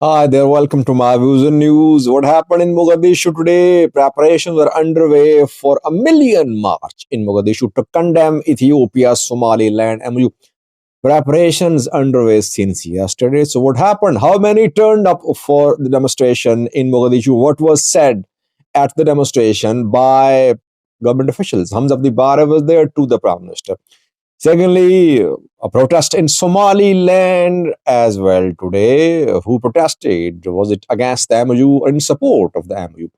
Hi there, welcome to my views and news. What happened in Mogadishu today? Preparations were underway for a million march in Mogadishu to condemn Ethiopia's Somaliland MOU. Preparations underway since yesterday. So, what happened? How many turned up for the demonstration in Mogadishu? What was said at the demonstration by government officials? Hamza Abdi Bare was there to the Prime Minister. Secondly, a protest in Somaliland as well today. Who protested? Was it against the MOU or in support of the MOU?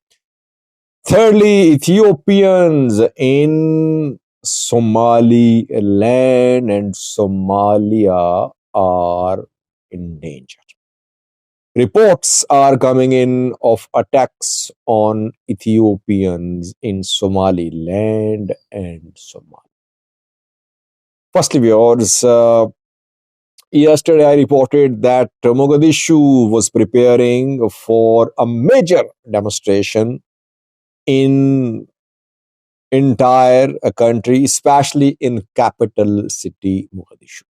Thirdly, Ethiopians in Somaliland and Somalia are in danger. Reports are coming in of attacks on Ethiopians in Somaliland and Somalia. Firstly, viewers, yesterday, I reported that Mogadishu was preparing for a major demonstration in entire country, especially in capital city Mogadishu.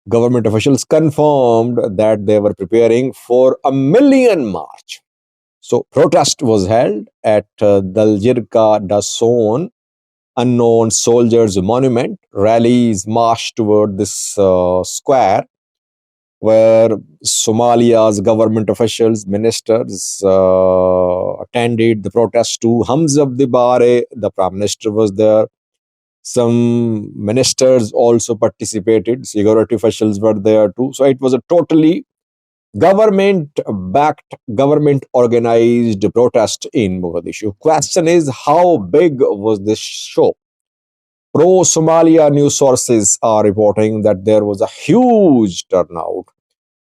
Government officials confirmed that they were preparing for a million march. So protest was held at Daljirka Dason unknown soldiers monument. Rallies marched toward this square where Somalia's government officials, ministers attended the protest too. Hamza Abdi Bare, the prime minister, was there. Some ministers also participated. Security officials were there too. So it was a totally government-backed, government-organized protest in Mogadishu. Question is, how big was this show? Pro-Somalia news sources are reporting that there was a huge turnout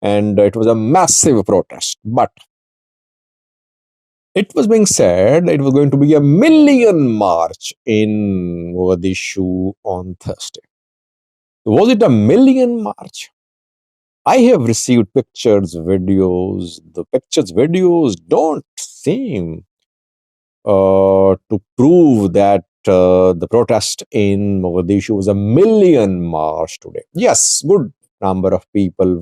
and it was a massive protest. But it was being said it was going to be a million march in Mogadishu on Thursday. Was it a million march? I have received pictures, videos. The pictures, videos don't seem to prove that the protest in Mogadishu was a million march today. Yes, good number of people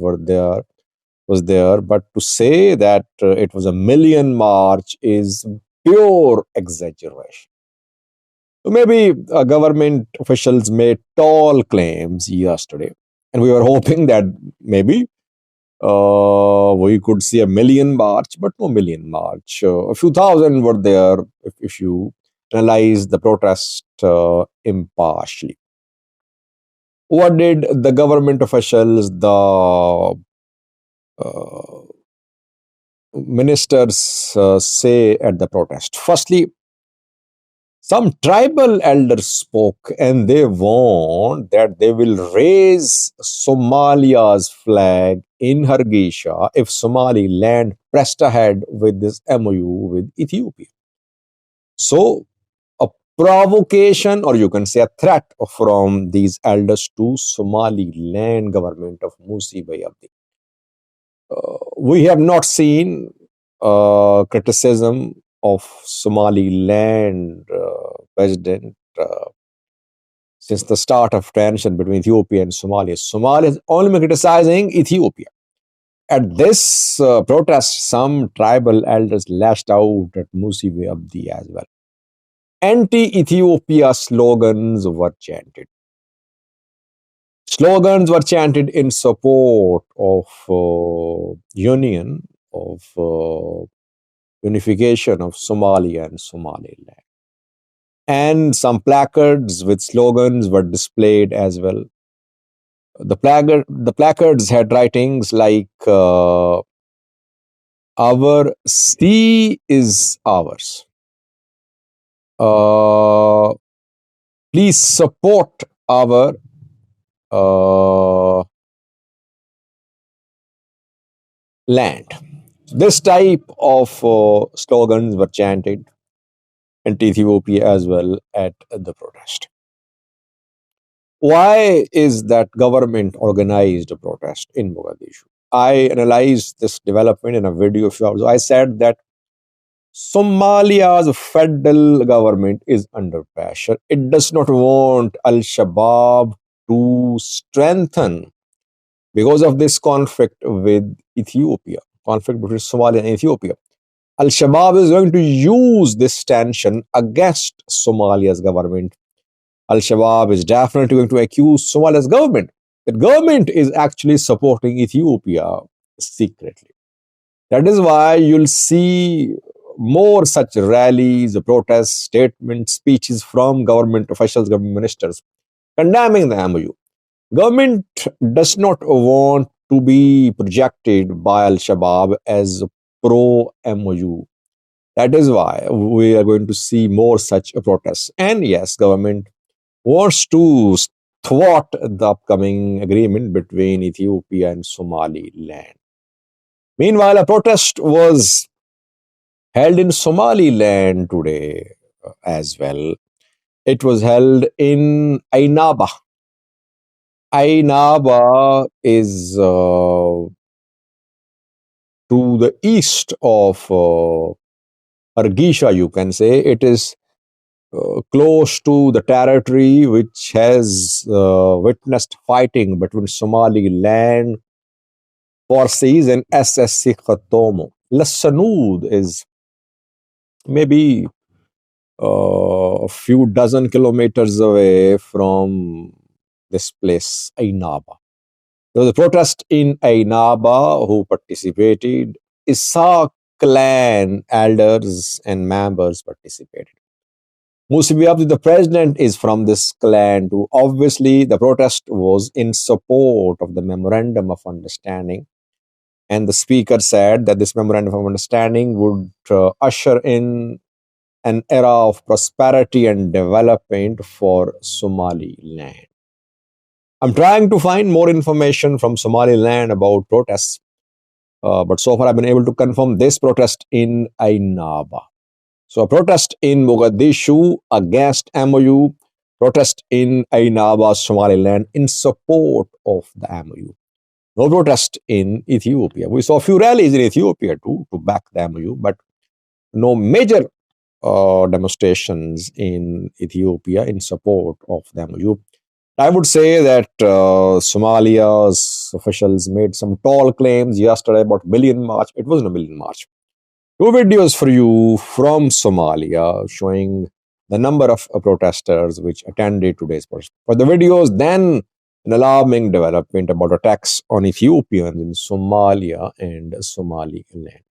was there, but to say that it was a million march is pure exaggeration. So maybe government officials made tall claims yesterday, and we were hoping that maybe we could see a million march, but no million march. A few thousand were there if you analyze the protest impartially. What did the government officials, the uh, ministers say at the protest? Firstly, some tribal elders spoke and they warned that they will raise Somalia's flag in Hargeisa if Somaliland pressed ahead with this MOU with Ethiopia. So, a provocation, or you can say a threat from these elders to Somaliland government of Musi Bayabdi. We have not seen criticism of Somaliland president since the start of tension between Ethiopia and Somalia. Somalia is only been criticizing Ethiopia. At this protest, some tribal elders lashed out at Musibe Abdi as well. Anti-Ethiopia slogans were chanted. Slogans were chanted in support of union, of unification of Somalia and Somaliland. And some placards with slogans were displayed as well. The placards had writings like "Our sea is ours." Please support our land. This type of slogans were chanted anti-Ethiopia as well at the protest. Why is that government organized a protest in Mogadishu? I analyzed this development in a video a few hours ago. I said that Somalia's federal government is under pressure. It does not want Al Shabaab to strengthen because of this conflict with Ethiopia. conflict between Somalia and Ethiopia. Al-Shabaab is going to use this tension against Somalia's government. Al-Shabaab is definitely going to accuse Somalia's government. The government is actually supporting Ethiopia secretly. That is why you'll see more such rallies, protests, statements, speeches from government officials, government ministers condemning the MOU. Government does not want to be projected by Al-Shabaab as pro-MOU. That is why we are going to see more such protests. And yes, government wants to thwart the upcoming agreement between Ethiopia and Somaliland. Meanwhile, a protest was held in Somaliland today as well. It was held in Ainaba. Ainaba is to the east of Argisha, you can say. It is close to the territory which has witnessed fighting between Somaliland forces and SSC Khatomo. Lassanud is maybe a few dozen kilometers away from this place, Ainaba. There was a protest in Ainaba who participated. Issa clan elders and members participated. Musabi Abdi, the president, is from this clan too. Obviously, the protest was in support of the memorandum of understanding. And the speaker said that this memorandum of understanding would usher in an era of prosperity and development for Somaliland. I'm trying to find more information from Somaliland about protests, but so far I've been able to confirm this protest in Ainaba. So a protest in Mogadishu against MOU, protest in Ainaba, Somaliland in support of the MOU. No protest in Ethiopia. We saw a few rallies in Ethiopia too to back the MOU, but no major demonstrations in Ethiopia in support of the MOU. I would say that Somalia's officials made some tall claims yesterday about million march. It wasn't a million march. Two videos for you from Somalia showing the number of protesters which attended today's protest. For the videos, then an alarming development about attacks on Ethiopians in Somalia and Somaliland.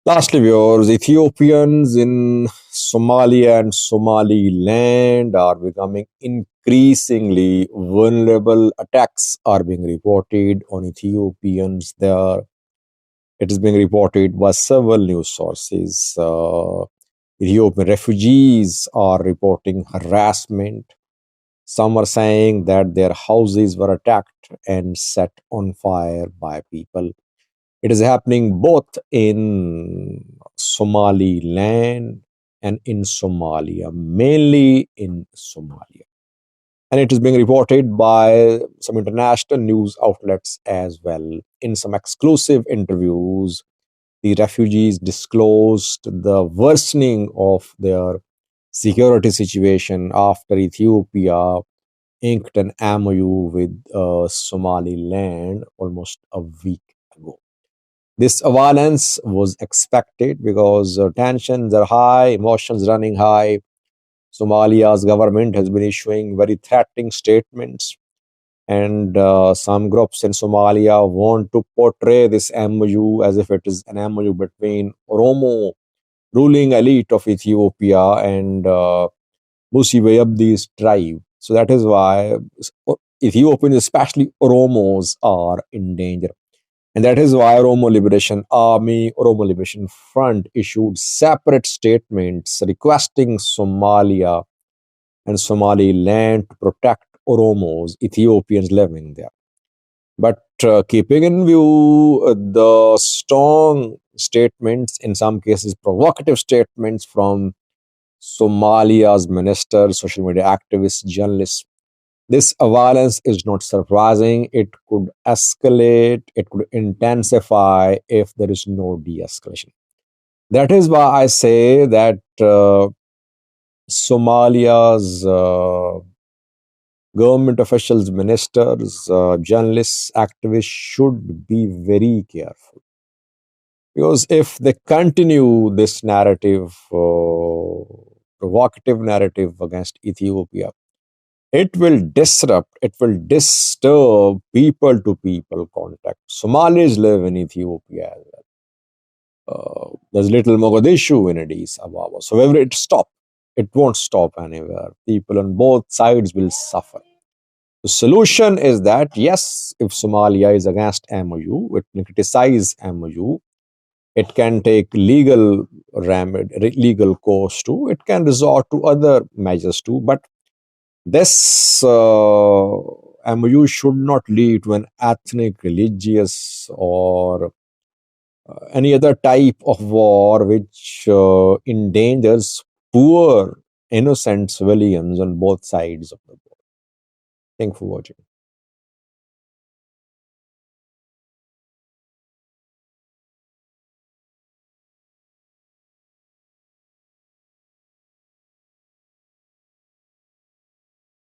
Lastly, viewers, Ethiopians in Somalia and Somaliland are becoming increasingly vulnerable. Attacks are being reported on Ethiopians there. It is being reported by several news sources. Ethiopian refugees are reporting harassment. Some are saying that their houses were attacked and set on fire by people. It is happening both in Somaliland and in Somalia, mainly in Somalia. And it is being reported by some international news outlets as well. In some exclusive interviews, the refugees disclosed the worsening of their security situation after Ethiopia inked an MOU with Somaliland almost a week ago. This violence was expected because tensions are high, emotions running high. Somalia's government has been issuing very threatening statements, and some groups in Somalia want to portray this MOU as if it is an MOU between Oromo ruling elite of Ethiopia and Musibe Abdi's tribe. So that is why Ethiopians, especially Oromos, are in danger. And that is why Oromo Liberation Army, Oromo Liberation Front issued separate statements requesting Somalia and Somaliland to protect Oromos, Ethiopians living there. But keeping in view the strong statements, in some cases provocative statements from Somalia's ministers, social media activists, journalists, this violence is not surprising. It could escalate, it could intensify if there is no de escalation. That is why I say that Somalia's government officials, ministers, journalists, activists should be very careful. Because if they continue this narrative, provocative narrative against Ethiopia, it will disrupt, it will disturb people to people contact. Somalis live in Ethiopia as well. There's little Mogadishu in Addis Ababa. So wherever it stops, it won't stop anywhere. People on both sides will suffer. The solution is that, yes, if Somalia is against MOU, it can criticize MOU. It can take legal course too. It can resort to other measures too. But this MOU should not lead to an ethnic, religious, or any other type of war which endangers poor, innocent civilians on both sides of the border. Thank you for watching.